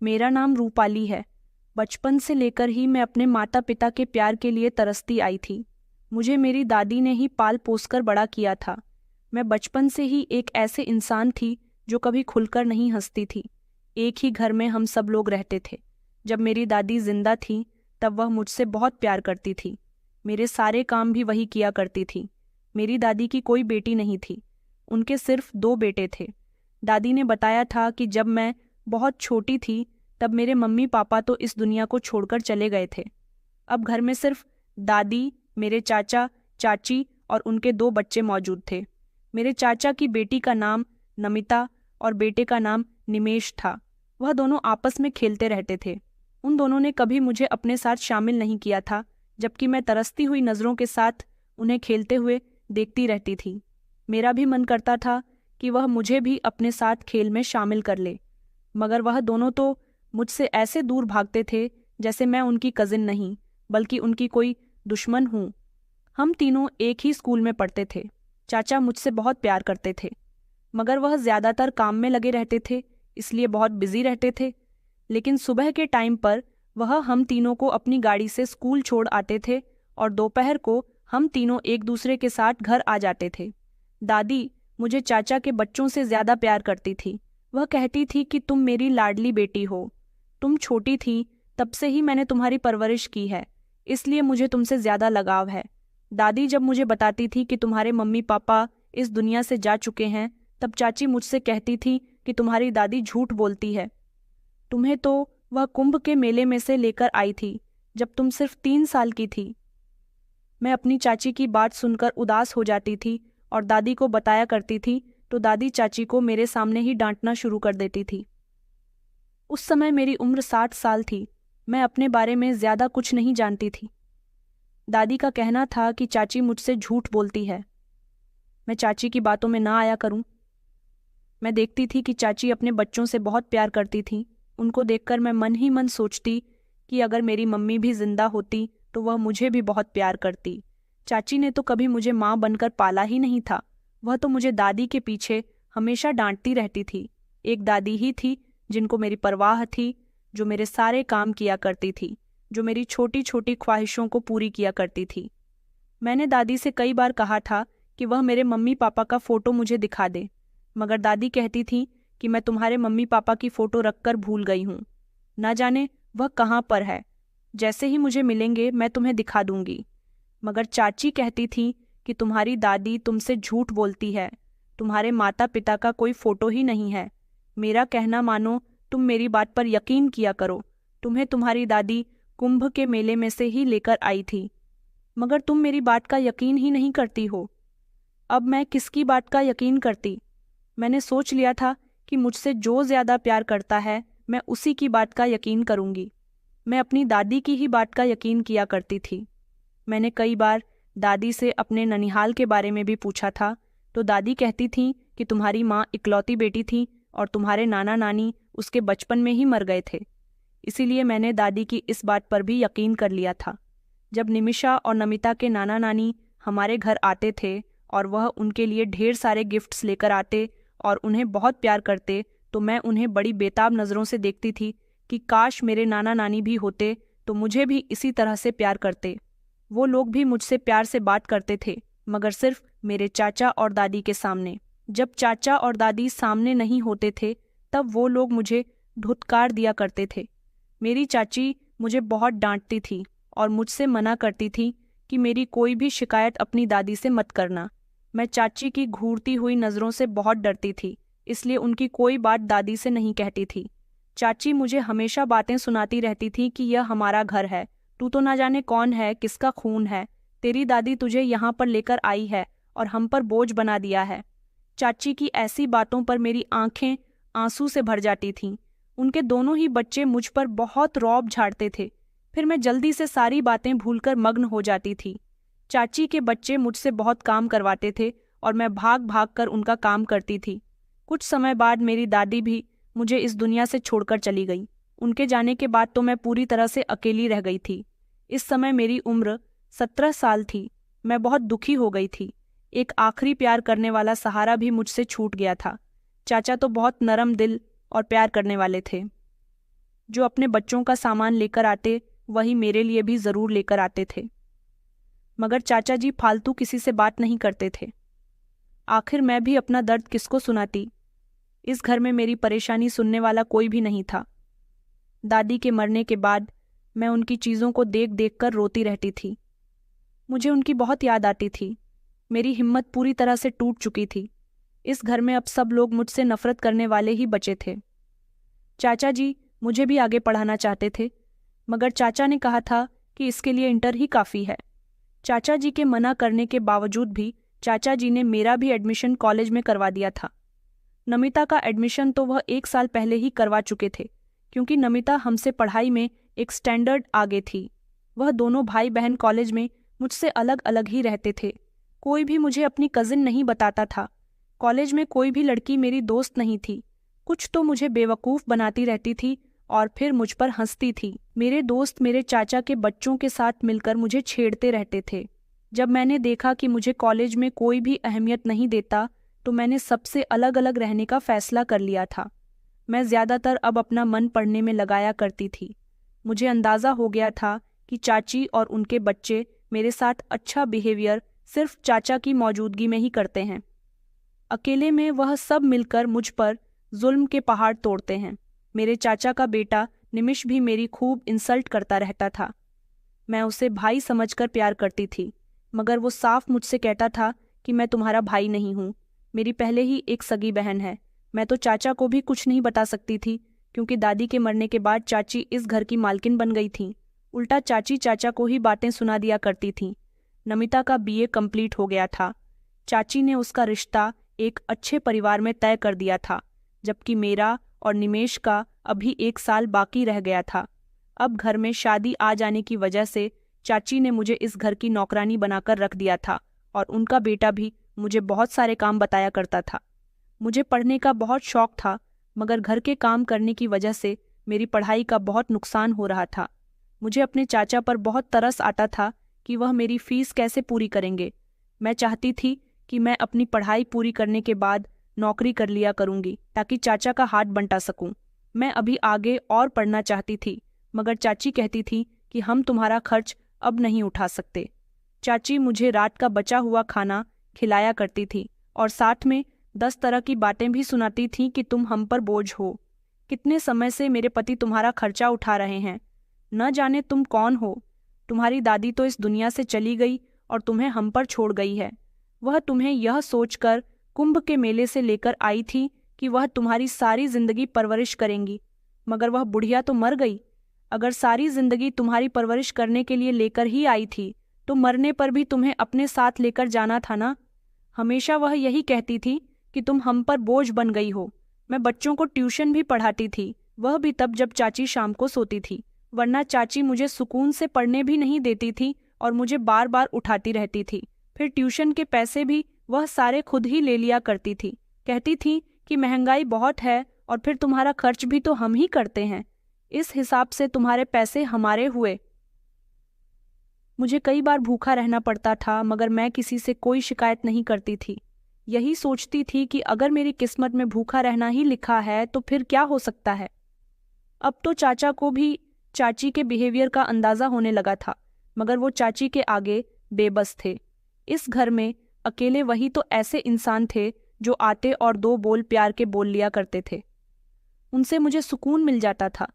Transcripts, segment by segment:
मेरा नाम रूपाली है। बचपन से लेकर ही मैं अपने माता पिता के प्यार के लिए तरसती आई थी। मुझे मेरी दादी ने ही पाल पोसकर बड़ा किया था। मैं बचपन से ही एक ऐसे इंसान थी जो कभी खुलकर नहीं हंसती थी। एक ही घर में हम सब लोग रहते थे। जब मेरी दादी जिंदा थी तब वह मुझसे बहुत प्यार करती थी। मेरे सारे काम भी वही किया करती थी। मेरी दादी की कोई बेटी नहीं थी, उनके सिर्फ 2 बेटे थे। दादी ने बताया था कि जब मैं बहुत छोटी थी तब मेरे मम्मी पापा तो इस दुनिया को छोड़कर चले गए थे। अब घर में सिर्फ दादी, मेरे चाचा चाची और उनके 2 बच्चे मौजूद थे। मेरे चाचा की बेटी का नाम नमिता और बेटे का नाम निमेश था। वह दोनों आपस में खेलते रहते थे। उन दोनों ने कभी मुझे अपने साथ शामिल नहीं किया था, जबकि मैं तरसती हुई नज़रों के साथ उन्हें खेलते हुए देखती रहती थी। मेरा भी मन करता था कि वह मुझे भी अपने साथ खेल में शामिल कर ले, मगर वह दोनों तो मुझसे ऐसे दूर भागते थे जैसे मैं उनकी कजिन नहीं बल्कि उनकी कोई दुश्मन हूँ। हम तीनों एक ही स्कूल में पढ़ते थे। चाचा मुझसे बहुत प्यार करते थे, मगर वह ज़्यादातर काम में लगे रहते थे, इसलिए बहुत बिजी रहते थे। लेकिन सुबह के टाइम पर वह हम तीनों को अपनी गाड़ी से स्कूल छोड़ आते थे और दोपहर को हम तीनों एक दूसरे के साथ घर आ जाते थे। दादी मुझे चाचा के बच्चों से ज़्यादा प्यार करती थी। वह कहती थी कि तुम मेरी लाडली बेटी हो। तुम छोटी थी तब से ही मैंने तुम्हारी परवरिश की है, इसलिए मुझे तुमसे ज़्यादा लगाव है। दादी जब मुझे बताती थी कि तुम्हारे मम्मी पापा इस दुनिया से जा चुके हैं, तब चाची मुझसे कहती थी कि तुम्हारी दादी झूठ बोलती है। तुम्हें तो वह कुंभ के मेले में से लेकर आई थी जब तुम सिर्फ 3 साल की थी। मैं अपनी चाची की बात सुनकर उदास हो जाती थी और दादी को बताया करती थी तो दादी चाची को मेरे सामने ही डांटना शुरू कर देती थी। उस समय मेरी उम्र 60 साल थी। मैं अपने बारे में ज़्यादा कुछ नहीं जानती थी। दादी का कहना था कि चाची मुझसे झूठ बोलती है। मैं चाची की बातों में ना आया करूं। मैं देखती थी कि चाची अपने बच्चों से बहुत प्यार करती थी। उनको देखकर मैं मन ही मन सोचती कि अगर मेरी मम्मी भी जिंदा होती तो वह मुझे भी बहुत प्यार करती। चाची ने तो कभी मुझे माँ बनकर पाला ही नहीं था। वह तो मुझे दादी के पीछे हमेशा डांटती रहती थी। एक दादी ही थी जिनको मेरी परवाह थी, जो मेरे सारे काम किया करती थी, जो मेरी छोटी छोटी ख्वाहिशों को पूरी किया करती थी। मैंने दादी से कई बार कहा था कि वह मेरे मम्मी पापा का फ़ोटो मुझे दिखा दे, मगर दादी कहती थी कि मैं तुम्हारे मम्मी पापा की फ़ोटो रखकर भूल गई हूँ। न जाने वह कहाँ पर है। जैसे ही मुझे मिलेंगे मैं तुम्हें दिखा दूंगी। मगर चाची कहती थी कि तुम्हारी दादी तुमसे झूठ बोलती है। तुम्हारे माता पिता का कोई फ़ोटो ही नहीं है। मेरा कहना मानो, तुम मेरी बात पर यकीन किया करो। तुम्हें तुम्हारी दादी कुंभ के मेले में से ही लेकर आई थी, मगर तुम मेरी बात का यकीन ही नहीं करती हो। अब मैं किसकी बात का यकीन करती? मैंने सोच लिया था कि मुझसे जो ज़्यादा प्यार करता है मैं उसी की बात का यकीन करूंगी। मैं अपनी दादी की ही बात का यकीन किया करती थी। मैंने कई बार दादी से अपने ननिहाल के बारे में भी पूछा था, तो दादी कहती थी कि तुम्हारी माँ इकलौती बेटी थी और तुम्हारे नाना नानी उसके बचपन में ही मर गए थे। इसीलिए मैंने दादी की इस बात पर भी यकीन कर लिया था। जब निमिषा और नमिता के नाना नानी हमारे घर आते थे और वह उनके लिए ढेर सारे गिफ्ट्स लेकर आते और उन्हें बहुत प्यार करते, तो मैं उन्हें बड़ी बेताब नज़रों से देखती थी कि काश मेरे नाना नानी भी होते तो मुझे भी इसी तरह से प्यार करते। वो लोग भी मुझसे प्यार से बात करते थे, मगर सिर्फ मेरे चाचा और दादी के सामने। जब चाचा और दादी सामने नहीं होते थे तब वो लोग मुझे धुतकार दिया करते थे। मेरी चाची मुझे बहुत डांटती थी और मुझसे मना करती थी कि मेरी कोई भी शिकायत अपनी दादी से मत करना। मैं चाची की घूरती हुई नज़रों से बहुत डरती थी, इसलिए उनकी कोई बात दादी से नहीं कहती थी। चाची मुझे हमेशा बातें सुनाती रहती थी कि यह हमारा घर है, तू तो ना जाने कौन है, किसका खून है। तेरी दादी तुझे यहाँ पर लेकर आई है और हम पर बोझ बना दिया है। चाची की ऐसी बातों पर मेरी आंखें आंसू से भर जाती थीं। उनके दोनों ही बच्चे मुझ पर बहुत रौब झाड़ते थे। फिर मैं जल्दी से सारी बातें भूलकर मग्न हो जाती थी। चाची के बच्चे मुझसे बहुत काम करवाते थे और मैं भाग भाग कर उनका काम करती थी। कुछ समय बाद मेरी दादी भी मुझे इस दुनिया से छोड़कर चली गई। उनके जाने के बाद तो मैं पूरी तरह से अकेली रह गई थी। इस समय मेरी उम्र 17 साल थी। मैं बहुत दुखी हो गई थी। एक आखिरी प्यार करने वाला सहारा भी मुझसे छूट गया था। चाचा तो बहुत नरम दिल और प्यार करने वाले थे। जो अपने बच्चों का सामान लेकर आते वही मेरे लिए भी ज़रूर लेकर आते थे। मगर चाचा जी फालतू किसी से बात नहीं करते थे। आखिर मैं भी अपना दर्द किसको सुनाती? इस घर में मेरी परेशानी सुनने वाला कोई भी नहीं था। दादी के मरने के बाद मैं उनकी चीज़ों को देख देख कर रोती रहती थी। मुझे उनकी बहुत याद आती थी। मेरी हिम्मत पूरी तरह से टूट चुकी थी। इस घर में अब सब लोग मुझसे नफरत करने वाले ही बचे थे। चाचा जी मुझे भी आगे पढ़ाना चाहते थे, मगर चाचा ने कहा था कि इसके लिए इंटर ही काफ़ी है। चाचा जी के मना करने के बावजूद भी चाचा जी ने मेरा भी एडमिशन कॉलेज में करवा दिया था। नमिता का एडमिशन तो वह 1 साल पहले ही करवा चुके थे, क्योंकि नमिता हमसे पढ़ाई में एक स्टैंडर्ड आगे थी। वह दोनों भाई बहन कॉलेज में मुझसे अलग अलग ही रहते थे। कोई भी मुझे अपनी कज़िन नहीं बताता था। कॉलेज में कोई भी लड़की मेरी दोस्त नहीं थी। कुछ तो मुझे बेवकूफ़ बनाती रहती थी और फिर मुझ पर हंसती थी। मेरे दोस्त मेरे चाचा के बच्चों के साथ मिलकर मुझे छेड़ते रहते थे। जब मैंने देखा कि मुझे कॉलेज में कोई भी अहमियत नहीं देता, तो मैंने सबसे अलग अलग रहने का फैसला कर लिया था। मैं ज़्यादातर अब अपना मन पढ़ने में लगाया करती थी। मुझे अंदाज़ा हो गया था कि चाची और उनके बच्चे मेरे साथ अच्छा बिहेवियर सिर्फ चाचा की मौजूदगी में ही करते हैं। अकेले में वह सब मिलकर मुझ पर जुल्म के पहाड़ तोड़ते हैं। मेरे चाचा का बेटा निमिष भी मेरी खूब इंसल्ट करता रहता था। मैं उसे भाई समझकर प्यार करती थी, मगर वो साफ मुझसे कहता था कि मैं तुम्हारा भाई नहीं हूँ। मेरी पहले ही एक सगी बहन है। मैं तो चाचा को भी कुछ नहीं बता सकती थी, क्योंकि दादी के मरने के बाद चाची इस घर की मालकिन बन गई थी। उल्टा चाची चाचा को ही बातें सुना दिया करती थी। नमिता का बीए कंप्लीट हो गया था। चाची ने उसका रिश्ता एक अच्छे परिवार में तय कर दिया था, जबकि मेरा और निमेश का अभी 1 साल बाकी रह गया था। अब घर में शादी आ जाने की वजह से चाची ने मुझे इस घर की नौकरानी बनाकर रख दिया था, और उनका बेटा भी मुझे बहुत सारे काम बताया करता था। मुझे पढ़ने का बहुत शौक था, मगर घर के काम करने की वजह से मेरी पढ़ाई का बहुत नुकसान हो रहा था। मुझे अपने चाचा पर बहुत तरस आता था कि वह मेरी फीस कैसे पूरी करेंगे। मैं चाहती थी कि मैं अपनी पढ़ाई पूरी करने के बाद नौकरी कर लिया करूंगी, ताकि चाचा का हाथ बंटा सकूं। मैं अभी आगे और पढ़ना चाहती थी, मगर चाची कहती थी कि हम तुम्हारा खर्च अब नहीं उठा सकते। चाची मुझे रात का बचा हुआ खाना खिलाया करती थी और साथ में 10 तरह की बातें भी सुनाती थी कि तुम हम पर बोझ हो। कितने समय से मेरे पति तुम्हारा खर्चा उठा रहे हैं। न जाने तुम कौन हो। तुम्हारी दादी तो इस दुनिया से चली गई और तुम्हें हम पर छोड़ गई है। वह तुम्हें यह सोचकर कुंभ के मेले से लेकर आई थी कि वह तुम्हारी सारी जिंदगी परवरिश करेंगी, मगर वह बुढ़िया तो मर गई। अगर सारी जिंदगी तुम्हारी परवरिश करने के लिए लेकर ही आई थी, तो मरने पर भी तुम्हें अपने साथ लेकर जाना था ना। हमेशा वह यही कहती थी कि तुम हम पर बोझ बन गई हो। मैं बच्चों को ट्यूशन भी पढ़ाती थी, वह भी तब जब चाची शाम को सोती थी, वरना चाची मुझे सुकून से पढ़ने भी नहीं देती थी और मुझे बार बार उठाती रहती थी। फिर ट्यूशन के पैसे भी वह सारे खुद ही ले लिया करती थी। कहती थी कि महंगाई बहुत है और फिर तुम्हारा खर्च भी तो हम ही करते हैं, इस हिसाब से तुम्हारे पैसे हमारे हुए। मुझे कई बार भूखा रहना पड़ता था, मगर मैं किसी से कोई शिकायत नहीं करती थी। यही सोचती थी कि अगर मेरी किस्मत में भूखा रहना ही लिखा है तो फिर क्या हो सकता है। अब तो चाचा को भी चाची के बिहेवियर का अंदाज़ा होने लगा था, मगर वो चाची के आगे बेबस थे। इस घर में अकेले वही तो ऐसे इंसान थे जो आते और 2 बोल प्यार के बोल लिया करते थे। उनसे मुझे सुकून मिल जाता था।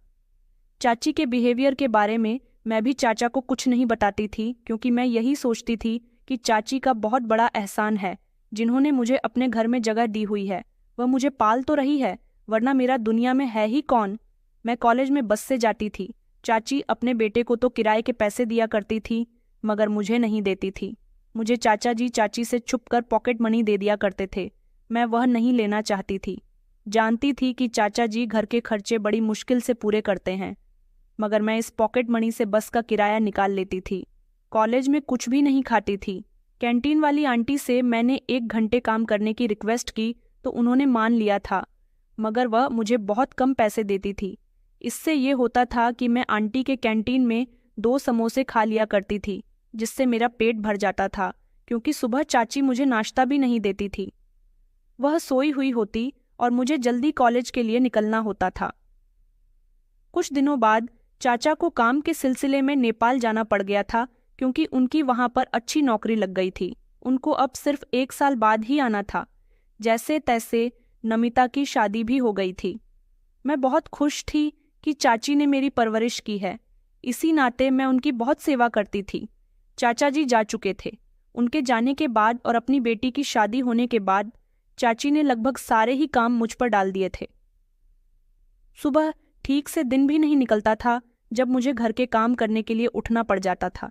चाची के बिहेवियर के बारे में मैं भी चाचा को कुछ नहीं बताती थी, क्योंकि मैं यही सोचती थी कि चाची का बहुत बड़ा एहसान है जिन्होंने मुझे अपने घर में जगह दी हुई है। वह मुझे पाल तो रही है, वरना मेरा दुनिया में है ही कौन। मैं कॉलेज में बस से जाती थी। चाची अपने बेटे को तो किराए के पैसे दिया करती थी, मगर मुझे नहीं देती थी। मुझे चाचा जी चाची से छुपकर पॉकेट मनी दे दिया करते थे। मैं वह नहीं लेना चाहती थी। जानती थी कि चाचा जी घर के खर्चे बड़ी मुश्किल से पूरे करते हैं, मगर मैं इस पॉकेट मनी से बस का किराया निकाल लेती थी। कॉलेज में कुछ भी नहीं खाती थी। कैंटीन वाली आंटी से मैंने 1 घंटे काम करने की रिक्वेस्ट की तो उन्होंने मान लिया था, मगर वह मुझे बहुत कम पैसे देती थी। इससे ये होता था कि मैं आंटी के कैंटीन में 2 समोसे खा लिया करती थी, जिससे मेरा पेट भर जाता था, क्योंकि सुबह चाची मुझे नाश्ता भी नहीं देती थी। वह सोई हुई होती और मुझे जल्दी कॉलेज के लिए निकलना होता था। कुछ दिनों बाद चाचा को काम के सिलसिले में नेपाल जाना पड़ गया था, क्योंकि उनकी वहां पर अच्छी नौकरी लग गई थी। उनको अब सिर्फ 1 साल बाद ही आना था। जैसे तैसे नमिता की शादी भी हो गई थी। मैं बहुत खुश थी कि चाची ने मेरी परवरिश की है। इसी नाते मैं उनकी बहुत सेवा करती थी। चाचा जी जा चुके थे। उनके जाने के बाद और अपनी बेटी की शादी होने के बाद चाची ने लगभग सारे ही काम मुझ पर डाल दिए थे। सुबह ठीक से दिन भी नहीं निकलता था जब मुझे घर के काम करने के लिए उठना पड़ जाता था।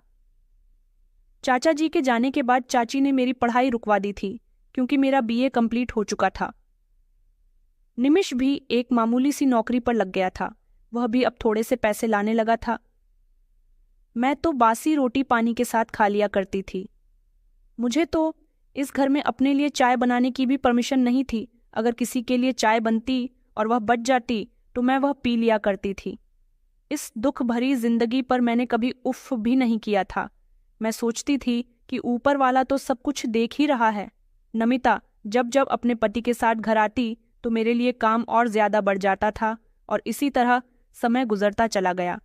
चाचा जी के जाने के बाद चाची ने मेरी पढ़ाई रुकवा दी थी, क्योंकि मेरा बीए कंप्लीट हो चुका था। निमिष भी एक मामूली सी नौकरी पर लग गया था। वह भी अब थोड़े से पैसे लाने लगा था। मैं तो बासी रोटी पानी के साथ खा लिया करती थी। मुझे तो इस घर में अपने लिए चाय बनाने की भी परमिशन नहीं थी। अगर किसी के लिए चाय बनती और वह बच जाती तो मैं वह पी लिया करती थी। इस दुख भरी जिंदगी पर मैंने कभी उफ भी नहीं किया था। मैं सोचती थी कि ऊपर वाला तो सब कुछ देख ही रहा है। नमिता जब जब अपने पति के साथ घर आती तो मेरे लिए काम और ज्यादा बढ़ जाता था, और इसी तरह समय गुजरता चला गया।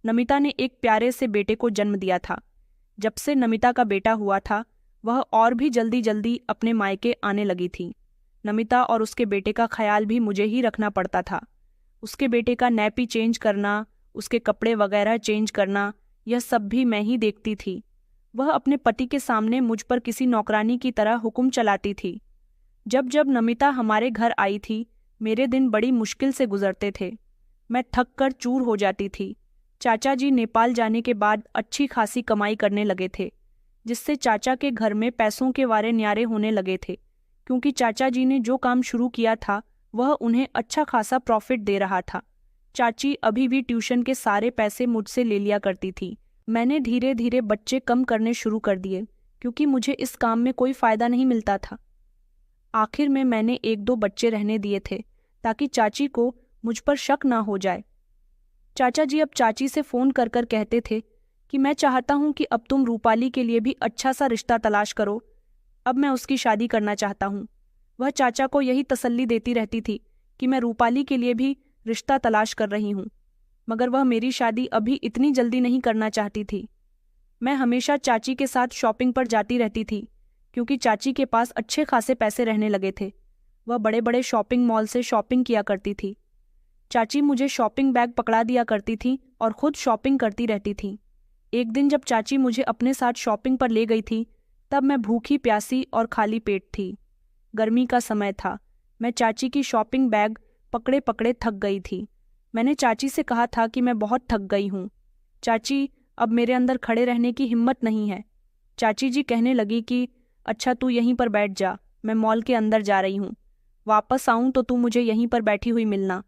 नमिता ने एक प्यारे से बेटे को जन्म दिया था। जब से नमिता का बेटा हुआ था, वह और भी जल्दी जल्दी अपने मायके आने लगी थी। नमिता और उसके बेटे का ख्याल भी मुझे ही रखना पड़ता था। उसके बेटे का नैपी चेंज करना, उसके कपड़े वगैरह चेंज करना, यह सब भी मैं ही देखती थी। वह अपने पति के सामने मुझ पर किसी नौकरानी की तरह हुक्म चलाती थी। जब जब नमिता हमारे घर आई थी, मेरे दिन बड़ी मुश्किल से गुजरते थे। मैं थक कर चूर हो जाती थी। चाचा जी नेपाल जाने के बाद अच्छी खासी कमाई करने लगे थे, जिससे चाचा के घर में पैसों के वारे न्यारे होने लगे थे, क्योंकि चाचा जी ने जो काम शुरू किया था वह उन्हें अच्छा खासा प्रॉफिट दे रहा था। चाची अभी भी ट्यूशन के सारे पैसे मुझसे ले लिया करती थी। मैंने धीरे धीरे बच्चे कम करने शुरू कर दिए, क्योंकि मुझे इस काम में कोई फायदा नहीं मिलता था। आखिर में मैंने 1-2 बच्चे रहने दिए थे, ताकि चाची को मुझ पर शक ना हो जाए। चाचा जी अब चाची से फोन कर कर कहते थे कि मैं चाहता हूं कि अब तुम रूपाली के लिए भी अच्छा सा रिश्ता तलाश करो। अब मैं उसकी शादी करना चाहता हूं। वह चाचा को यही तसल्ली देती रहती थी कि मैं रूपाली के लिए भी रिश्ता तलाश कर रही हूं, मगर वह मेरी शादी अभी इतनी जल्दी नहीं करना चाहती थी। मैं हमेशा चाची के साथ शॉपिंग पर जाती रहती थी, क्योंकि चाची के पास अच्छे खासे पैसे रहने लगे थे। वह बड़े बड़े शॉपिंग मॉल से शॉपिंग किया करती थी। चाची मुझे शॉपिंग बैग पकड़ा दिया करती थी और खुद शॉपिंग करती रहती थी। एक दिन जब चाची मुझे अपने साथ शॉपिंग पर ले गई थी, तब मैं भूखी प्यासी और खाली पेट थी। गर्मी का समय था। मैं चाची की शॉपिंग बैग पकड़े पकड़े थक गई थी। मैंने चाची से कहा था कि मैं बहुत थक गई हूँ। चाची, अब मेरे अंदर खड़े रहने की हिम्मत नहीं है। चाची जी कहने लगी कि अच्छा तू यहीं पर बैठ जा, मैं मॉल के अंदर जा रही हूँ। वापस आऊँ तो तू मुझे यहीं पर बैठी हुई मिलना।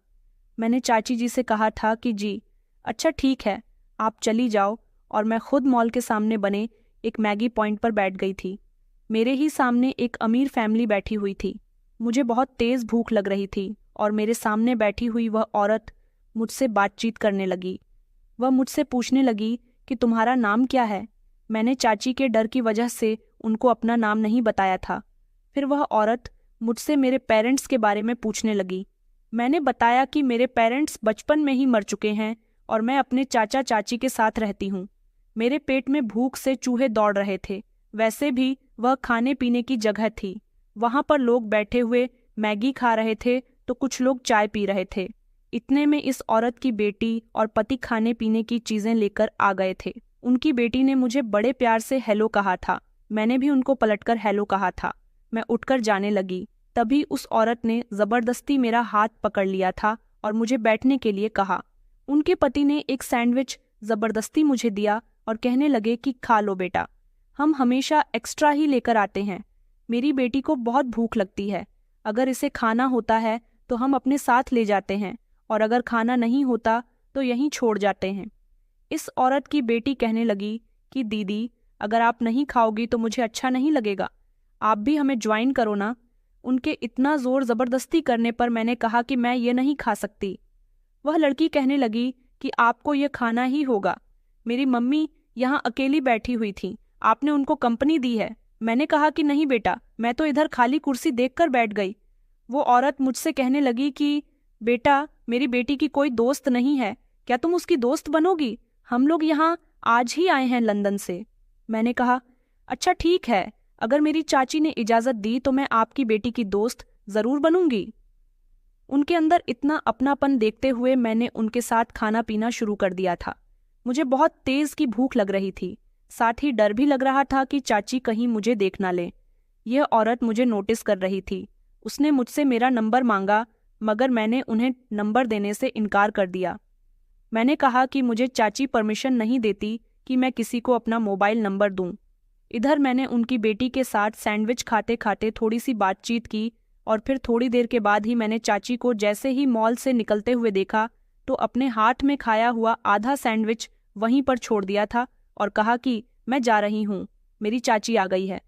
मैंने चाची जी से कहा था कि जी अच्छा ठीक है, आप चली जाओ, और मैं खुद मॉल के सामने बने एक मैगी पॉइंट पर बैठ गई थी। मेरे ही सामने एक अमीर फैमिली बैठी हुई थी। मुझे बहुत तेज भूख लग रही थी, और मेरे सामने बैठी हुई वह औरत मुझसे बातचीत करने लगी। वह मुझसे पूछने लगी कि तुम्हारा नाम क्या है। मैंने चाची के डर की वजह से उनको अपना नाम नहीं बताया था। फिर वह औरत मुझसे मेरे पेरेंट्स के बारे में पूछने लगी। मैंने बताया कि मेरे पेरेंट्स बचपन में ही मर चुके हैं और मैं अपने चाचा चाची के साथ रहती हूँ। मेरे पेट में भूख से चूहे दौड़ रहे थे। वैसे भी वह खाने पीने की जगह थी। वहां पर लोग बैठे हुए मैगी खा रहे थे तो कुछ लोग चाय पी रहे थे। इतने में इस औरत की बेटी और पति खाने पीने की चीजें लेकर आ गए थे। उनकी बेटी ने मुझे बड़े प्यार से हेलो कहा था। मैंने भी उनको पलटकर हेलो कहा था। मैं उठकर जाने लगी, तभी उस औरत ने जबरदस्ती मेरा हाथ पकड़ लिया था और मुझे बैठने के लिए कहा। उनके पति ने एक सैंडविच जबरदस्ती मुझे दिया और कहने लगे कि खा लो बेटा, हम हमेशा एक्स्ट्रा ही लेकर आते हैं। मेरी बेटी को बहुत भूख लगती है। अगर इसे खाना होता है तो हम अपने साथ ले जाते हैं, और अगर खाना नहीं होता तो यहीं छोड़ जाते हैं। इस औरत की बेटी कहने लगी कि दीदी, अगर आप नहीं खाओगी तो मुझे अच्छा नहीं लगेगा, आप भी हमें ज्वाइन करो ना। उनके इतना जोर जबरदस्ती करने पर मैंने कहा कि मैं ये नहीं खा सकती। वह लड़की कहने लगी कि आपको ये खाना ही होगा। मेरी मम्मी यहाँ अकेली बैठी हुई थी, आपने उनको कंपनी दी है। मैंने कहा कि नहीं बेटा, मैं तो इधर खाली कुर्सी देखकर बैठ गई। वो औरत मुझसे कहने लगी कि बेटा, मेरी बेटी की कोई दोस्त नहीं है, क्या तुम उसकी दोस्त बनोगी? हम लोग यहाँ आज ही आए हैं लंदन से। मैंने कहा, अच्छा ठीक है, अगर मेरी चाची ने इजाज़त दी तो मैं आपकी बेटी की दोस्त ज़रूर बनूंगी। उनके अंदर इतना अपनापन देखते हुए मैंने उनके साथ खाना पीना शुरू कर दिया था। मुझे बहुत तेज़ की भूख लग रही थी, साथ ही डर भी लग रहा था कि चाची कहीं मुझे देख ना ले। यह औरत मुझे नोटिस कर रही थी। उसने मुझसे मेरा नंबर मांगा, मगर मैंने उन्हें नंबर देने से इनकार कर दिया। मैंने कहा कि मुझे चाची परमिशन नहीं देती कि मैं किसी को अपना मोबाइल नंबर दूं। इधर मैंने उनकी बेटी के साथ सैंडविच खाते खाते थोड़ी सी बातचीत की और फिर थोड़ी देर के बाद ही मैंने चाची को जैसे ही मॉल से निकलते हुए देखा तो अपने हाथ में खाया हुआ आधा सैंडविच वहीं पर छोड़ दिया था और कहा कि मैं जा रही हूँ, मेरी चाची आ गई है।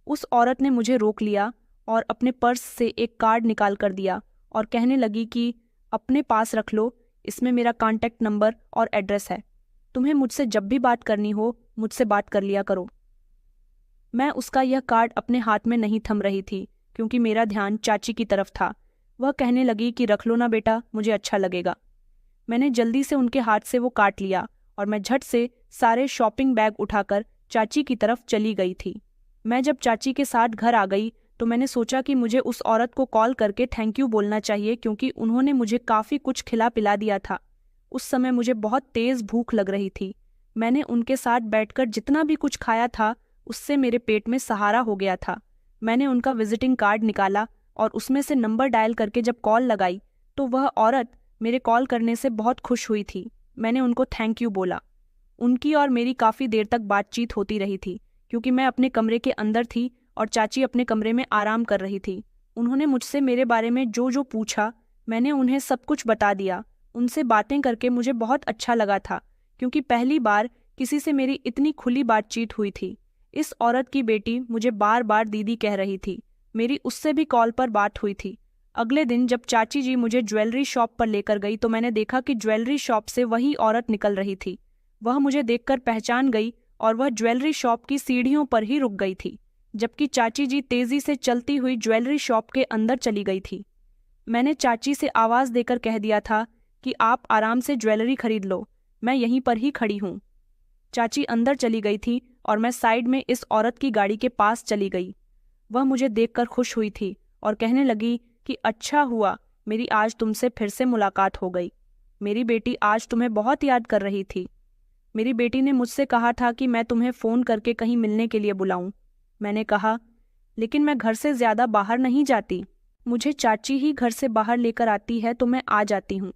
उस औरत ने मुझे रोक लिया और अपने पर्स से एक कार्ड निकाल कर दिया और कहने लगी कि अपने पास रख लो, इसमें मेरा कॉन्टैक्ट नंबर और एड्रेस है। तुम्हें मुझसे जब भी बात करनी हो मुझसे बात कर लिया करो। मैं उसका यह कार्ड अपने हाथ में नहीं थम रही थी क्योंकि मेरा ध्यान चाची की तरफ था। वह कहने लगी कि रख लो ना बेटा, मुझे अच्छा लगेगा। मैंने जल्दी से उनके हाथ से वो काट लिया और मैं झट से सारे शॉपिंग बैग उठाकर चाची की तरफ चली गई थी। मैं जब चाची के साथ घर आ गई तो मैंने सोचा कि मुझे उस औरत को कॉल करके थैंक यू बोलना चाहिए क्योंकि उन्होंने मुझे काफ़ी कुछ खिला पिला दिया था। उस समय मुझे बहुत तेज़ भूख लग रही थी। मैंने उनके साथ बैठकर जितना भी कुछ खाया था उससे मेरे पेट में सहारा हो गया था। मैंने उनका विजिटिंग कार्ड निकाला और उसमें से नंबर डायल करके जब कॉल लगाई तो वह औरत मेरे कॉल करने से बहुत खुश हुई थी। मैंने उनको थैंक यू बोला। उनकी और मेरी काफ़ी देर तक बातचीत होती रही थी क्योंकि मैं अपने कमरे के अंदर थी और चाची अपने कमरे में आराम कर रही थी। उन्होंने मुझसे मेरे बारे में जो जो पूछा मैंने उन्हें सब कुछ बता दिया। उनसे बातें करके मुझे बहुत अच्छा लगा था क्योंकि पहली बार किसी से मेरी इतनी खुली बातचीत हुई थी। इस औरत की बेटी मुझे बार बार दीदी कह रही थी। मेरी उससे भी कॉल पर बात हुई थी। अगले दिन जब चाची जी मुझे ज्वेलरी शॉप पर लेकर गई तो मैंने देखा कि ज्वेलरी शॉप से वही औरत निकल रही थी। वह मुझे देखकर पहचान गई और वह ज्वेलरी शॉप की सीढ़ियों पर ही रुक गई थी, जबकि चाची जी तेजी से चलती हुई ज्वेलरी शॉप के अंदर चली गई थी। मैंने चाची से आवाज़ देकर कह दिया था कि आप आराम से ज्वेलरी खरीद लो, मैं यहीं पर ही खड़ी हूँ। चाची अंदर चली गई थी और मैं साइड में इस औरत की गाड़ी के पास चली गई। वह मुझे देखकर खुश हुई थी और कहने लगी कि अच्छा हुआ मेरी आज तुमसे फिर से मुलाकात हो गई। मेरी बेटी आज तुम्हें बहुत याद कर रही थी। मेरी बेटी ने मुझसे कहा था कि मैं तुम्हें फ़ोन करके कहीं मिलने के लिए बुलाऊं। मैंने कहा, लेकिन मैं घर से ज़्यादा बाहर नहीं जाती। मुझे चाची ही घर से बाहर लेकर आती है तो मैं आ जाती हूँ।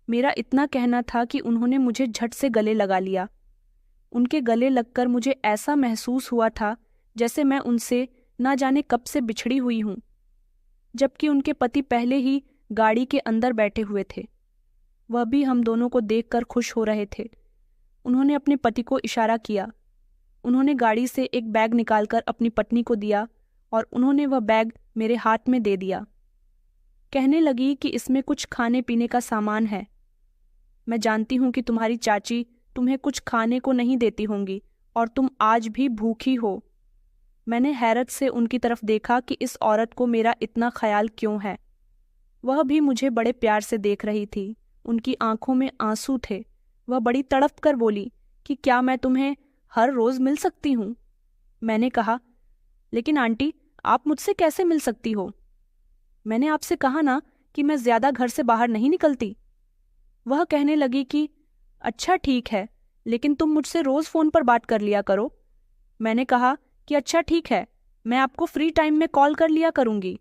मेरा इतना कहना था कि उन्होंने मुझे झट से गले लगा लिया। उनके गले लगकर मुझे ऐसा महसूस हुआ था जैसे मैं उनसे ना जाने कब से बिछड़ी हुई हूँ, जबकि उनके पति पहले ही गाड़ी के अंदर बैठे हुए थे। वह भी हम दोनों को देखकर खुश हो रहे थे। उन्होंने अपने पति को इशारा किया। उन्होंने गाड़ी से एक बैग निकालकर अपनी पत्नी को दिया और उन्होंने वह बैग मेरे हाथ में दे दिया। कहने लगी कि इसमें कुछ खाने पीने का सामान है। मैं जानती हूँ कि तुम्हारी चाची तुम्हें कुछ खाने को नहीं देती होंगी और तुम आज भी भूखी हो। मैंने हैरत से उनकी तरफ देखा कि इस औरत को मेरा इतना ख्याल क्यों है। वह भी मुझे बड़े प्यार से देख रही थी। उनकी आंखों में आंसू थे। वह बड़ी तड़प कर बोली कि क्या मैं तुम्हें हर रोज़ मिल सकती हूँ? मैंने कहा, लेकिन आंटी आप मुझसे कैसे मिल सकती हो? मैंने आपसे कहा ना कि मैं ज़्यादा घर से बाहर नहीं निकलती। वह कहने लगी कि अच्छा ठीक है, लेकिन तुम मुझसे रोज़ फ़ोन पर बात कर लिया करो। मैंने कहा कि अच्छा ठीक है, मैं आपको फ्री टाइम में कॉल कर लिया करूँगी।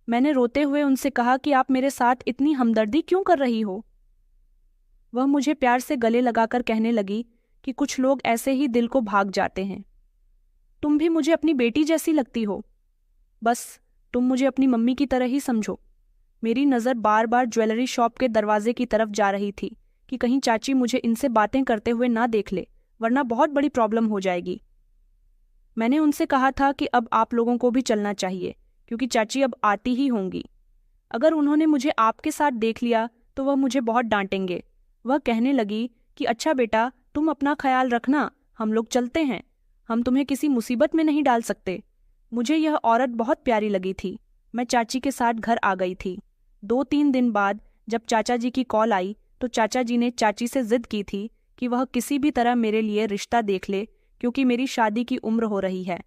मैंने रोते हुए उनसे कहा कि आप मेरे साथ इतनी हमदर्दी क्यों कर रही हो? वह मुझे प्यार से गले लगाकर कहने लगी कि कुछ लोग ऐसे ही दिल को भाग जाते हैं। तुम भी मुझे अपनी बेटी जैसी लगती हो। बस तुम मुझे अपनी मम्मी की तरह ही समझो। मेरी नज़र बार बार ज्वेलरी शॉप के दरवाजे की तरफ जा रही थी कि कहीं चाची मुझे इनसे बातें करते हुए ना देख ले, वरना बहुत बड़ी प्रॉब्लम हो जाएगी। मैंने उनसे कहा था कि अब आप लोगों को भी चलना चाहिए क्योंकि चाची अब आती ही होंगी। अगर उन्होंने मुझे आपके साथ देख लिया तो वह मुझे बहुत डांटेंगे। वह कहने लगी कि अच्छा बेटा, तुम अपना ख्याल रखना, हम लोग चलते हैं, हम तुम्हें किसी मुसीबत में नहीं डाल सकते। मुझे यह औरत बहुत प्यारी लगी थी। मैं चाची के साथ घर आ गई थी। 2-3 दिन बाद जब चाचा जी की कॉल आई तो चाचा जी ने चाची से जिद की थी कि वह किसी भी तरह मेरे लिए रिश्ता देख ले, क्योंकि मेरी शादी की उम्र हो रही है।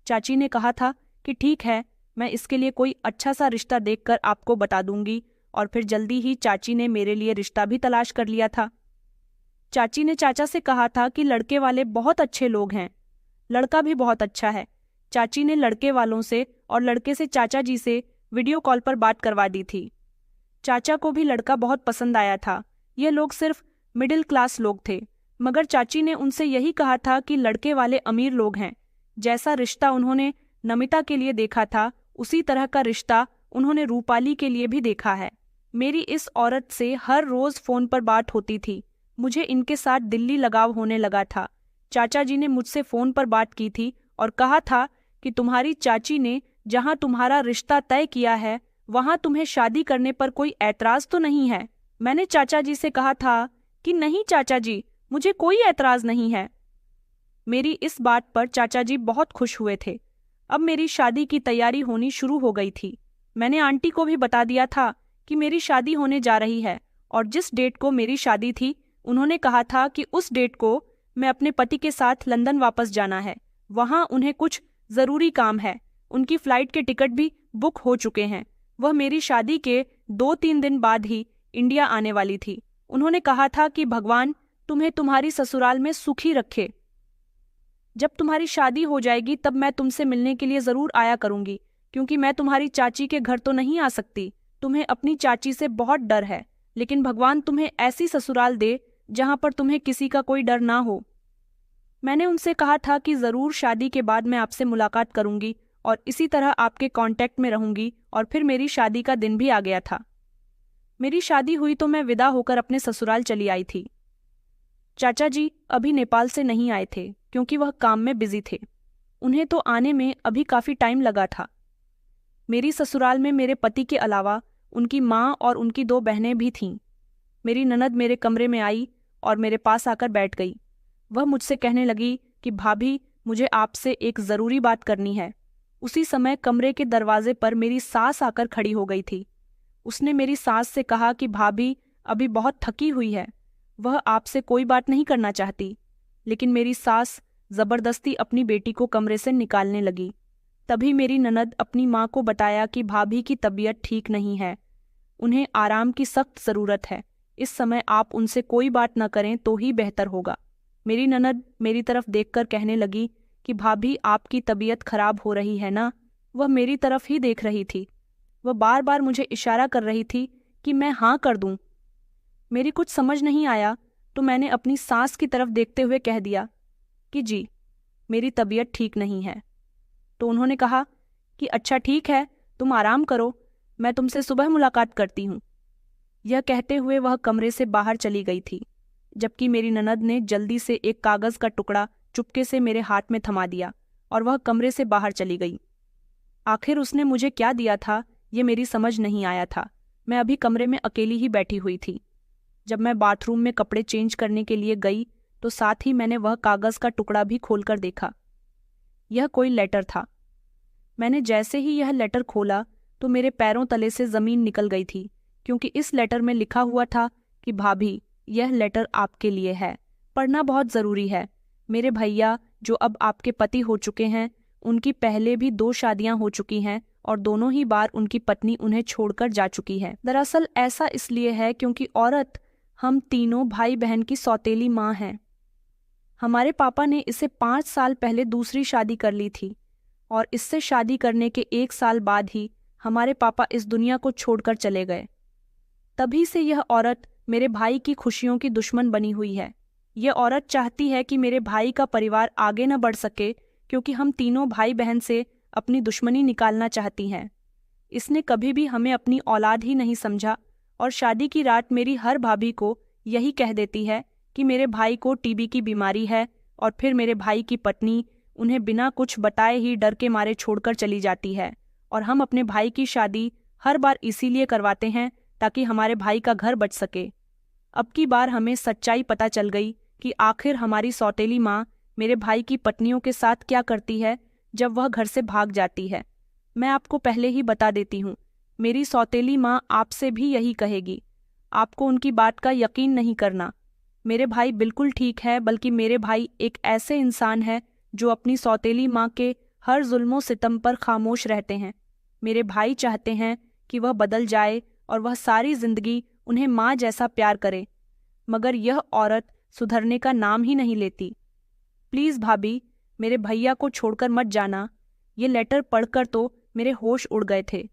चाची ने कहा था कि ठीक है, मैं इसके लिए कोई अच्छा सा रिश्ता देखकर आपको बता दूंगी, और फिर जल्दी ही चाची ने मेरे लिए रिश्ता भी तलाश कर लिया था। चाची ने चाचा से कहा था कि लड़के वाले बहुत अच्छे लोग हैं, लड़का भी बहुत अच्छा है। चाची ने लड़के वालों से और लड़के से चाचा जी से वीडियो कॉल पर बात करवा दी थी। चाचा को भी लड़का बहुत पसंद आया था। ये लोग सिर्फ मिडिल क्लास लोग थे, मगर चाची ने उनसे यही कहा था कि लड़के वाले अमीर लोग हैं। जैसा रिश्ता उन्होंने नमिता के लिए देखा था, उसी तरह का रिश्ता उन्होंने रूपाली के लिए भी देखा है। मेरी इस औरत से हर रोज फोन पर बात होती थी। मुझे इनके साथ दिल्ली लगाव होने लगा था। चाचा जी ने मुझसे फोन पर बात की थी और कहा था कि तुम्हारी चाची ने जहां तुम्हारा रिश्ता तय किया है, वहां तुम्हें शादी करने पर कोई ऐतराज तो नहीं है। मैंने चाचा जी से कहा था कि नहीं चाचा जी, मुझे कोई ऐतराज नहीं है। मेरी इस बात पर चाचा जी बहुत खुश हुए थे। अब मेरी शादी की तैयारी होनी शुरू हो गई थी। मैंने आंटी को भी बता दिया था कि मेरी शादी होने जा रही है, और जिस डेट को मेरी शादी थी, उन्होंने कहा था कि उस डेट को मैं अपने पति के साथ लंदन वापस जाना है। वहां उन्हें कुछ जरूरी काम है। उनकी फ्लाइट के टिकट भी बुक हो चुके हैं। वह मेरी शादी के 2-3 दिन बाद ही इंडिया आने वाली थी। उन्होंने कहा था कि भगवान तुम्हें तुम्हारी ससुराल में सुखी रखे। जब तुम्हारी शादी हो जाएगी तब मैं तुमसे मिलने के लिए जरूर आया करूंगी, क्योंकि मैं तुम्हारी चाची के घर तो नहीं आ सकती। तुम्हें अपनी चाची से बहुत डर है, लेकिन भगवान तुम्हें ऐसी ससुराल दे जहां पर तुम्हें किसी का कोई डर ना हो। मैंने उनसे कहा था कि जरूर शादी के बाद मैं आपसे मुलाकात करूंगी और इसी तरह आपके कांटेक्ट में रहूंगी, और फिर मेरी शादी का दिन भी आ गया था। मेरी शादी हुई तो मैं विदा होकर अपने ससुराल चली आई थी। चाचा जी अभी नेपाल से नहीं आए थे, क्योंकि वह काम में बिजी थे। उन्हें तो आने में अभी काफी टाइम लगा था। मेरी ससुराल में मेरे पति के अलावा उनकी माँ और उनकी 2 बहनें भी थीं। मेरी ननद मेरे कमरे में आई और मेरे पास आकर बैठ गई। वह मुझसे कहने लगी कि भाभी, मुझे आपसे एक ज़रूरी बात करनी है। उसी समय कमरे के दरवाजे पर मेरी सास आकर खड़ी हो गई थी। उसने मेरी सास से कहा कि भाभी अभी बहुत थकी हुई है, वह आपसे कोई बात नहीं करना चाहती। लेकिन मेरी सास ज़बरदस्ती अपनी बेटी को कमरे से निकालने लगी। तभी मेरी ननद अपनी माँ को बताया कि भाभी की तबीयत ठीक नहीं है, उन्हें आराम की सख्त ज़रूरत है। इस समय आप उनसे कोई बात न करें तो ही बेहतर होगा। मेरी ननद मेरी तरफ देखकर कहने लगी कि भाभी, आपकी तबीयत खराब हो रही है ना। वह मेरी तरफ ही देख रही थी। वह बार बार मुझे इशारा कर रही थी कि मैं हाँ कर दूं। मेरी कुछ समझ नहीं आया तो मैंने अपनी सास की तरफ देखते हुए कह दिया कि जी, मेरी तबीयत ठीक नहीं है। तो उन्होंने कहा कि अच्छा ठीक है, तुम आराम करो, मैं तुमसे सुबह मुलाकात करती हूँ। यह कहते हुए वह कमरे से बाहर चली गई थी, जबकि मेरी ननद ने जल्दी से एक कागज का टुकड़ा चुपके से मेरे हाथ में थमा दिया और वह कमरे से बाहर चली गई। आखिर उसने मुझे क्या दिया था, ये मेरी समझ नहीं आया था। मैं अभी कमरे में अकेली ही बैठी हुई थी। जब मैं बाथरूम में कपड़े चेंज करने के लिए गई तो साथ ही मैंने वह कागज का टुकड़ा भी खोलकर देखा। यह कोई लेटर था। मैंने जैसे ही यह लेटर खोला तो मेरे पैरों तले से जमीन निकल गई थी, क्योंकि इस लेटर में लिखा हुआ था कि भाभी, यह लेटर आपके लिए है, पढ़ना बहुत ज़रूरी है। मेरे भैया, जो अब आपके पति हो चुके हैं, उनकी पहले भी 2 शादियां हो चुकी हैं और दोनों ही बार उनकी पत्नी उन्हें छोड़कर जा चुकी है। दरअसल ऐसा इसलिए है क्योंकि औरत हम तीनों भाई बहन की सौतेली माँ हैं। हमारे पापा ने इसे 5 साल पहले दूसरी शादी कर ली थी, और इससे शादी करने के 1 साल बाद ही हमारे पापा इस दुनिया को छोड़कर चले गए। तभी से यह औरत मेरे भाई की खुशियों की दुश्मन बनी हुई है। यह औरत चाहती है कि मेरे भाई का परिवार आगे न बढ़ सके, क्योंकि हम तीनों भाई बहन से अपनी दुश्मनी निकालना चाहती हैं। इसने कभी भी हमें अपनी औलाद ही नहीं समझा, और शादी की रात मेरी हर भाभी को यही कह देती है कि मेरे भाई को टीबी की बीमारी है, और फिर मेरे भाई की पत्नी उन्हें बिना कुछ बताए ही डर के मारे छोड़कर चली जाती है। और हम अपने भाई की शादी हर बार इसीलिए करवाते हैं ताकि हमारे भाई का घर बच सके। अब की बार हमें सच्चाई पता चल गई कि आखिर हमारी सौतेली माँ मेरे भाई की पत्नियों के साथ क्या करती है जब वह घर से भाग जाती है। मैं आपको पहले ही बता देती हूँ, मेरी सौतेली माँ आपसे भी यही कहेगी। आपको उनकी बात का यकीन नहीं करना। मेरे भाई बिल्कुल ठीक है, बल्कि मेरे भाई एक ऐसे इंसान है जो अपनी सौतेली माँ के हर जुल्मों सितम पर खामोश रहते हैं। मेरे भाई चाहते हैं कि वह बदल जाए और वह सारी जिंदगी उन्हें माँ जैसा प्यार करे, मगर यह औरत सुधरने का नाम ही नहीं लेती। प्लीज़ भाभी, मेरे भैया को छोड़कर मत जाना। ये लेटर पढ़कर तो मेरे होश उड़ गए थे।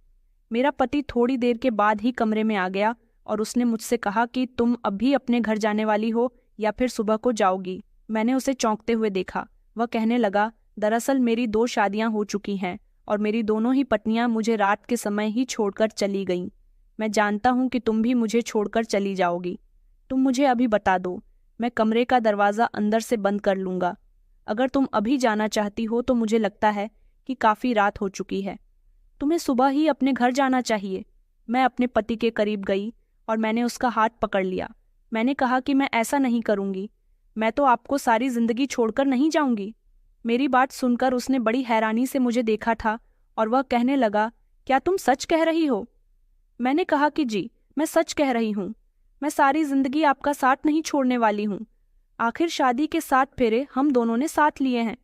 मेरा पति थोड़ी देर के बाद ही कमरे में आ गया और उसने मुझसे कहा कि तुम अभी अपने घर जाने वाली हो या फिर सुबह को जाओगी। मैंने उसे चौंकते हुए देखा। वह कहने लगा, दरअसल मेरी 2 शादियां हो चुकी हैं और मेरी दोनों ही पत्नियां मुझे रात के समय ही छोड़कर चली गईं। मैं जानता हूं कि तुम भी मुझे छोड़कर चली जाओगी। तुम मुझे अभी बता दो, मैं कमरे का दरवाज़ा अंदर से बंद कर लूँगा। अगर तुम अभी जाना चाहती हो तो मुझे लगता है कि काफ़ी रात हो चुकी है। तुम्हें सुबह ही अपने घर जाना चाहिए। मैं अपने पति के करीब गई और मैंने उसका हाथ पकड़ लिया। मैंने कहा कि मैं ऐसा नहीं करूँगी। मैं तो आपको सारी जिंदगी छोड़कर नहीं जाऊँगी। मेरी बात सुनकर उसने बड़ी हैरानी से मुझे देखा था और वह कहने लगा, क्या तुम सच कह रही हो? मैंने कहा कि जी, मैं सच कह रही हूँ। मैं सारी जिंदगी आपका साथ नहीं छोड़ने वाली हूँ। आखिर शादी के 7 फेरे हम दोनों ने साथ लिए हैं।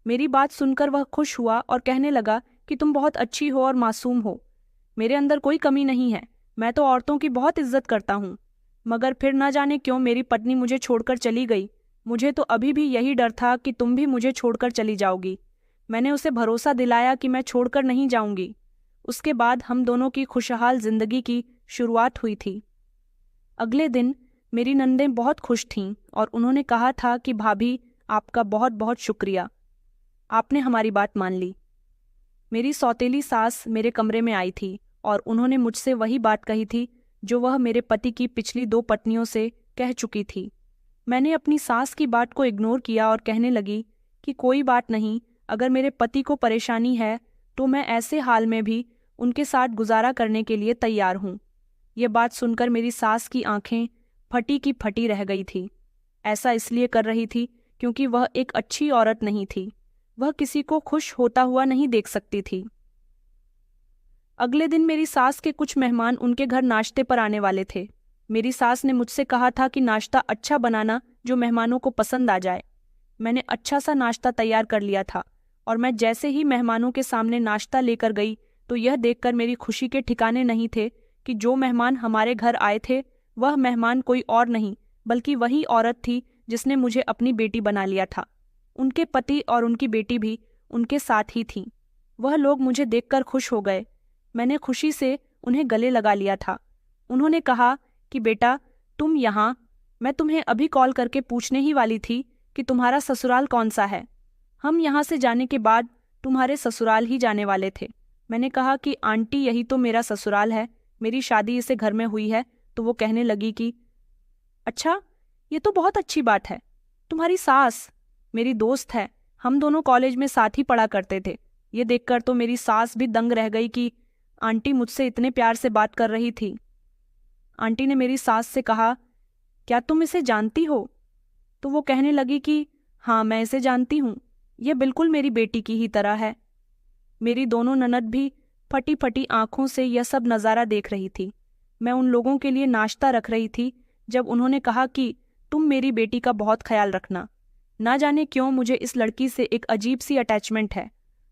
मेरी बात सुनकर वह खुश हुआ और कहने लगा कि तुम बहुत अच्छी हो और मासूम हो। मेरे अंदर कोई कमी नहीं है। मैं तो औरतों की बहुत इज्जत करता हूँ, मगर फिर ना जाने क्यों मेरी पत्नी मुझे छोड़कर चली गई। मुझे तो अभी भी यही डर था कि तुम भी मुझे छोड़कर चली जाओगी। मैंने उसे भरोसा दिलाया कि मैं छोड़कर नहीं जाऊंगी। उसके बाद हम दोनों की खुशहाल जिंदगी की शुरुआत हुई थी। अगले दिन मेरी नंदें बहुत खुश थीं और उन्होंने कहा था कि भाभी, आपका बहुत बहुत शुक्रिया, आपने हमारी बात मान ली। मेरी सौतेली सास मेरे कमरे में आई थी और उन्होंने मुझसे वही बात कही थी जो वह मेरे पति की पिछली 2 पत्नियों से कह चुकी थी। मैंने अपनी सास की बात को इग्नोर किया और कहने लगी कि कोई बात नहीं, अगर मेरे पति को परेशानी है तो मैं ऐसे हाल में भी उनके साथ गुजारा करने के लिए तैयार हूँ। ये बात सुनकर मेरी सास की आंखें फटी की फटी रह गई थी। ऐसा इसलिए कर रही थी क्योंकि वह एक अच्छी औरत नहीं थी। वह किसी को खुश होता हुआ नहीं देख सकती थी। अगले दिन मेरी सास के कुछ मेहमान उनके घर नाश्ते पर आने वाले थे। मेरी सास ने मुझसे कहा था कि नाश्ता अच्छा बनाना जो मेहमानों को पसंद आ जाए। मैंने अच्छा सा नाश्ता तैयार कर लिया था और मैं जैसे ही मेहमानों के सामने नाश्ता लेकर गई तो यह देखकर मेरी खुशी के ठिकाने नहीं थे कि जो मेहमान हमारे घर आए थे वह मेहमान कोई और नहीं बल्कि वही औरत थी जिसने मुझे अपनी बेटी बना लिया था। उनके पति और उनकी बेटी भी उनके साथ ही थीं। वह लोग मुझे देखकर खुश हो गए। मैंने खुशी से उन्हें गले लगा लिया था। उन्होंने कहा कि बेटा, तुम यहाँ, मैं तुम्हें अभी कॉल करके पूछने ही वाली थी कि तुम्हारा ससुराल कौन सा है। हम यहाँ से जाने के बाद तुम्हारे ससुराल ही जाने वाले थे। मैंने कहा कि आंटी, यही तो मेरा ससुराल है, मेरी शादी इसे घर में हुई है। तो वो कहने लगी कि अच्छा, ये तो बहुत अच्छी बात है। तुम्हारी सास मेरी दोस्त है, हम दोनों कॉलेज में साथ ही पढ़ा करते थे। ये देखकर तो मेरी सास भी दंग रह गई कि आंटी मुझसे इतने प्यार से बात कर रही थी। आंटी ने मेरी सास से कहा, क्या तुम इसे जानती हो? तो वो कहने लगी कि हाँ, मैं इसे जानती हूँ, यह बिल्कुल मेरी बेटी की ही तरह है। मेरी दोनों ननद भी फटी फटी आंखों से यह सब नज़ारा देख रही थी। मैं उन लोगों के लिए नाश्ता रख रही थी जब उन्होंने कहा कि तुम मेरी बेटी का बहुत ख्याल रखना। ना जाने क्यों मुझे इस लड़की से एक अजीब सी अटैचमेंट है।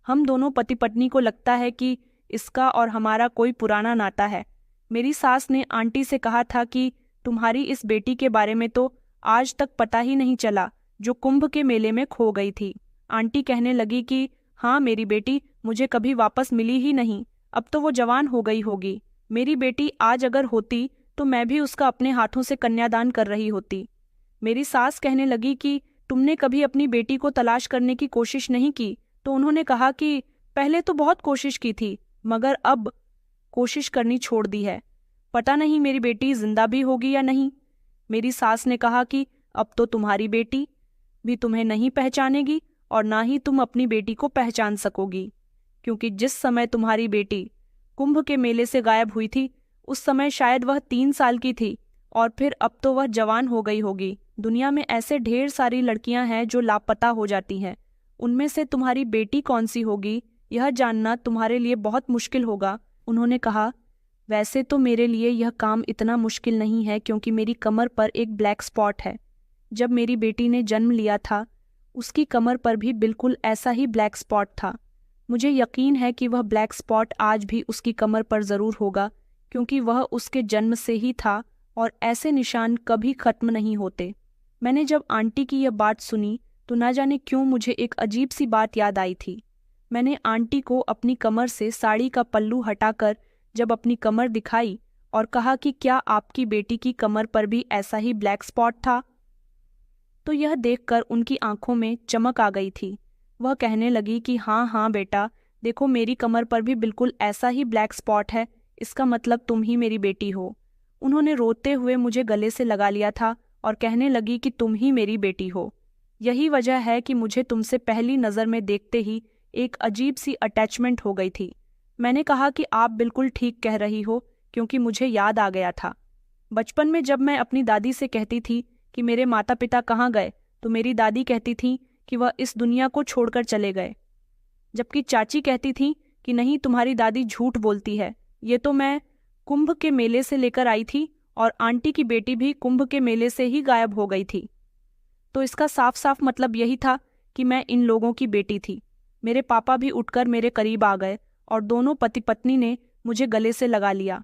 हम दोनों पति पत्नी को लगता है कि इसका और हमारा कोई पुराना नाता है। मेरी सास ने आंटी से कहा था कि तुम्हारी इस बेटी के बारे में तो आज तक पता ही नहीं चला, जो कुंभ के मेले में खो गई थी। आंटी कहने लगी कि हाँ, मेरी बेटी मुझे कभी वापस मिली ही नहीं, अब तो वो जवान हो गई होगी। मेरी बेटी आज अगर होती तो मैं भी उसका अपने हाथों से कन्यादान कर रही होती। मेरी सास कहने लगी कि तुमने कभी अपनी बेटी को तलाश करने की कोशिश नहीं की? तो उन्होंने कहा कि पहले तो बहुत कोशिश की थी, मगर अब कोशिश करनी छोड़ दी है। पता नहीं मेरी बेटी जिंदा भी होगी या नहीं। मेरी सास ने कहा कि अब तो तुम्हारी बेटी भी तुम्हें नहीं पहचानेगी और ना ही तुम अपनी बेटी को पहचान सकोगी, क्योंकि जिस समय तुम्हारी बेटी कुंभ के मेले से गायब हुई थी उस समय शायद वह 3 साल की थी और फिर अब तो वह जवान हो गई होगी। दुनिया में ऐसे ढेर सारी लड़कियां हैं जो लापता हो जाती हैं। उनमें से तुम्हारी बेटी कौन सी होगी, यह जानना तुम्हारे लिए बहुत मुश्किल होगा। उन्होंने कहा, वैसे तो मेरे लिए यह काम इतना मुश्किल नहीं है क्योंकि मेरी कमर पर एक ब्लैक स्पॉट है। जब मेरी बेटी ने जन्म लिया था उसकी कमर पर भी बिल्कुल ऐसा ही ब्लैक स्पॉट था। मुझे यकीन है कि वह ब्लैक स्पॉट आज भी उसकी कमर पर ज़रूर होगा क्योंकि वह उसके जन्म से ही था और ऐसे निशान कभी खत्म नहीं होते। मैंने जब आंटी की यह बात सुनी तो ना जाने क्यों मुझे एक अजीब सी बात याद आई थी। मैंने आंटी को अपनी कमर से साड़ी का पल्लू हटाकर जब अपनी कमर दिखाई और कहा कि क्या आपकी बेटी की कमर पर भी ऐसा ही ब्लैक स्पॉट था, तो यह देखकर उनकी आंखों में चमक आ गई थी। वह कहने लगी कि हाँ हाँ बेटा, देखो मेरी कमर पर भी बिल्कुल ऐसा ही ब्लैक स्पॉट है, इसका मतलब तुम ही मेरी बेटी हो। उन्होंने रोते हुए मुझे गले से लगा लिया था और कहने लगी कि तुम ही मेरी बेटी हो। यही वजह है कि मुझे तुमसे पहली नज़र में देखते ही एक अजीब सी अटैचमेंट हो गई थी। मैंने कहा कि आप बिल्कुल ठीक कह रही हो क्योंकि मुझे याद आ गया था। बचपन में जब मैं अपनी दादी से कहती थी कि मेरे माता पिता कहाँ गए, तो मेरी दादी कहती थी कि वह इस दुनिया को छोड़कर चले गए, जबकि चाची कहती थी कि नहीं तुम्हारी दादी झूठ बोलती है, ये तो मैं कुंभ के मेले से लेकर आई थी और आंटी की बेटी भी कुंभ के मेले से ही गायब हो गई थी। तो इसका साफ साफ मतलब यही था कि मैं इन लोगों की बेटी थी। मेरे पापा भी उठकर मेरे करीब आ गए और दोनों पति पत्नी ने मुझे गले से लगा लिया।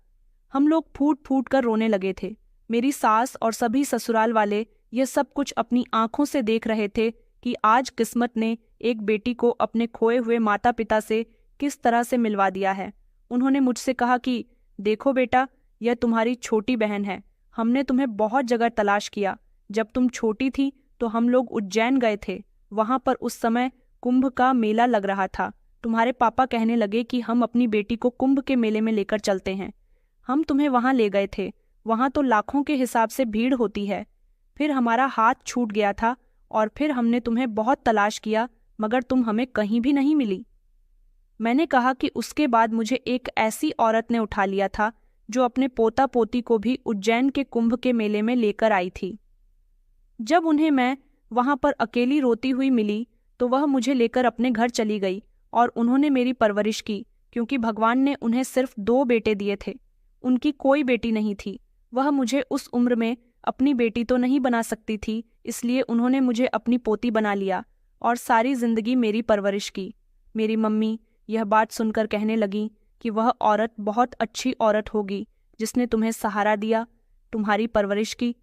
हम लोग फूट फूट कर रोने लगे थे। मेरी सास और सभी ससुराल वाले यह सब कुछ अपनी आंखों से देख रहे थे कि आज किस्मत ने एक बेटी को अपने खोए हुए माता पिता से किस तरह से मिलवा दिया है। उन्होंने मुझसे कहा कि देखो बेटा, यह तुम्हारी छोटी बहन है, हमने तुम्हें बहुत जगह तलाश किया। जब तुम छोटी थी तो हम लोग उज्जैन गए थे, वहां पर उस समय कुंभ का मेला लग रहा था। तुम्हारे पापा कहने लगे कि हम अपनी बेटी को कुंभ के मेले में लेकर चलते हैं। हम तुम्हें वहां ले गए थे, वहां तो लाखों के हिसाब से भीड़ होती है। फिर हमारा हाथ छूट गया था और फिर हमने तुम्हें बहुत तलाश किया मगर तुम हमें कहीं भी नहीं मिली। मैंने कहा कि उसके बाद मुझे एक ऐसी औरत ने उठा लिया था जो अपने पोता पोती को भी उज्जैन के कुंभ के मेले में लेकर आई थी। जब उन्हें मैं वहां पर अकेली रोती हुई मिली तो वह मुझे लेकर अपने घर चली गई और उन्होंने मेरी परवरिश की क्योंकि भगवान ने उन्हें सिर्फ 2 बेटे दिए थे, उनकी कोई बेटी नहीं थी। वह मुझे उस उम्र में अपनी बेटी तो नहीं बना सकती थी, इसलिए उन्होंने मुझे अपनी पोती बना लिया और सारी जिंदगी मेरी परवरिश की। मेरी मम्मी यह बात सुनकर कहने लगी कि वह औरत बहुत अच्छी औरत होगी जिसने तुम्हें सहारा दिया, तुम्हारी परवरिश की।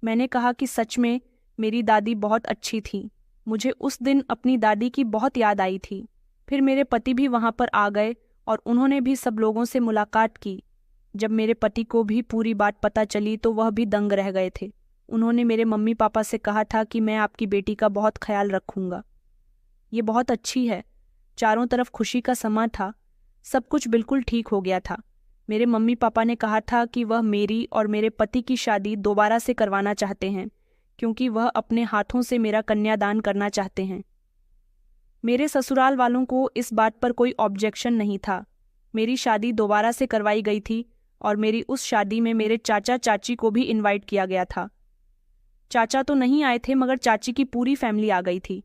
मैंने कहा कि सच में मेरी दादी बहुत अच्छी थी। मुझे उस दिन अपनी दादी की बहुत याद आई थी। फिर मेरे पति भी वहां पर आ गए और उन्होंने भी सब लोगों से मुलाकात की। जब मेरे पति को भी पूरी बात पता चली तो वह भी दंग रह गए थे। उन्होंने मेरे मम्मी पापा से कहा था कि मैं आपकी बेटी का बहुत ख्याल रखूंगा, ये बहुत अच्छी है। चारों तरफ खुशी का समा था, सब कुछ बिल्कुल ठीक हो गया था। मेरे मम्मी पापा ने कहा था कि वह मेरी और मेरे पति की शादी दोबारा से करवाना चाहते हैं क्योंकि वह अपने हाथों से मेरा कन्यादान करना चाहते हैं। मेरे ससुराल वालों को इस बात पर कोई ऑब्जेक्शन नहीं था। मेरी शादी दोबारा से करवाई गई थी और मेरी उस शादी में मेरे चाचा चाची को भी इनवाइट किया गया था। चाचा तो नहीं आए थे मगर चाची की पूरी फैमिली आ गई थी।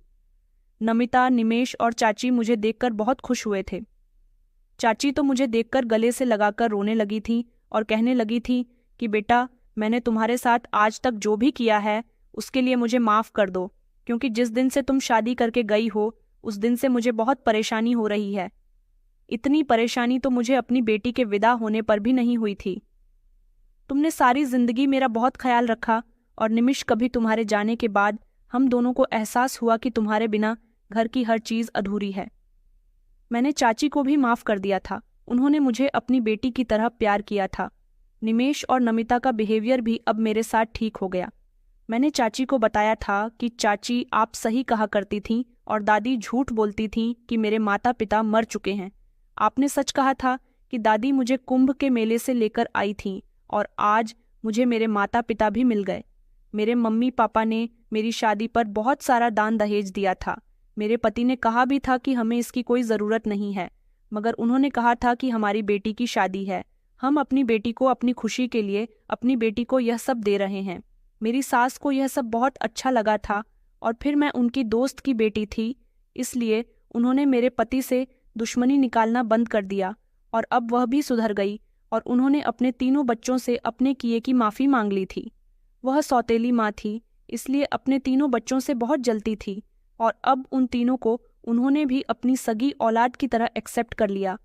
नमिता, निमेश और चाची मुझे देखकर बहुत खुश हुए थे। चाची तो मुझे देखकर गले से लगाकर रोने लगी थी और कहने लगी थी कि बेटा, मैंने तुम्हारे साथ आज तक जो भी किया है उसके लिए मुझे माफ़ कर दो, क्योंकि जिस दिन से तुम शादी करके गई हो उस दिन से मुझे बहुत परेशानी हो रही है। इतनी परेशानी तो मुझे अपनी बेटी के विदा होने पर भी नहीं हुई थी। तुमने सारी जिंदगी मेरा बहुत ख्याल रखा और निमिष कभी तुम्हारे जाने के बाद हम दोनों को एहसास हुआ कि तुम्हारे बिना घर की हर चीज़ अधूरी है। मैंने चाची को भी माफ़ कर दिया था, उन्होंने मुझे अपनी बेटी की तरह प्यार किया था। निमेश और नमिता का बिहेवियर भी अब मेरे साथ ठीक हो गया। मैंने चाची को बताया था कि चाची आप सही कहा करती थीं और दादी झूठ बोलती थीं कि मेरे माता पिता मर चुके हैं। आपने सच कहा था कि दादी मुझे कुंभ के मेले से लेकर आई थीं और आज मुझे मेरे माता पिता भी मिल गए। मेरे मम्मी पापा ने मेरी शादी पर बहुत सारा दान दहेज दिया था। मेरे पति ने कहा भी था कि हमें इसकी कोई ज़रूरत नहीं है, मगर उन्होंने कहा था कि हमारी बेटी की शादी है, हम अपनी बेटी को अपनी खुशी के लिए अपनी बेटी को यह सब दे रहे हैं। मेरी सास को यह सब बहुत अच्छा लगा था और फिर मैं उनकी दोस्त की बेटी थी, इसलिए उन्होंने मेरे पति से दुश्मनी निकालना बंद कर दिया और अब वह भी सुधर गई और उन्होंने अपने तीनों बच्चों से अपने किए की माफ़ी मांग ली थी। वह सौतेली माँ थी, इसलिए अपने तीनों बच्चों से बहुत जलती थी और अब उन तीनों को उन्होंने भी अपनी सगी औलाद की तरह एक्सेप्ट कर लिया।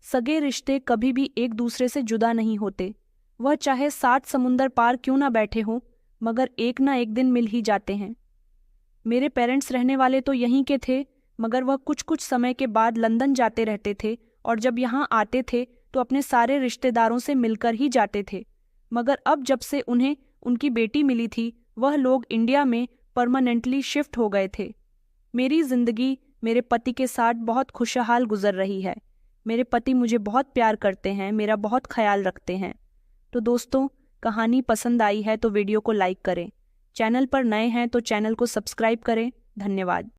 सगे रिश्ते कभी भी एक दूसरे से जुदा नहीं होते, वह चाहे 60 समुंदर पार क्यों ना बैठे हों, मगर एक ना एक दिन मिल ही जाते हैं। मेरे पेरेंट्स रहने वाले तो यहीं के थे, मगर वह कुछ कुछ समय के बाद लंदन जाते रहते थे और जब यहाँ आते थे तो अपने सारे रिश्तेदारों से मिलकर ही जाते थे। मगर अब जब से उन्हें उनकी बेटी मिली थी, वह लोग इंडिया में परमानेंटली शिफ्ट हो गए थे। मेरी जिंदगी मेरे पति के साथ बहुत खुशहाल गुजर रही है। मेरे पति मुझे बहुत प्यार करते हैं, मेरा बहुत ख्याल रखते हैं। तो दोस्तों, कहानी पसंद आई है तो वीडियो को लाइक करें। चैनल पर नए हैं तो चैनल को सब्सक्राइब करें। धन्यवाद।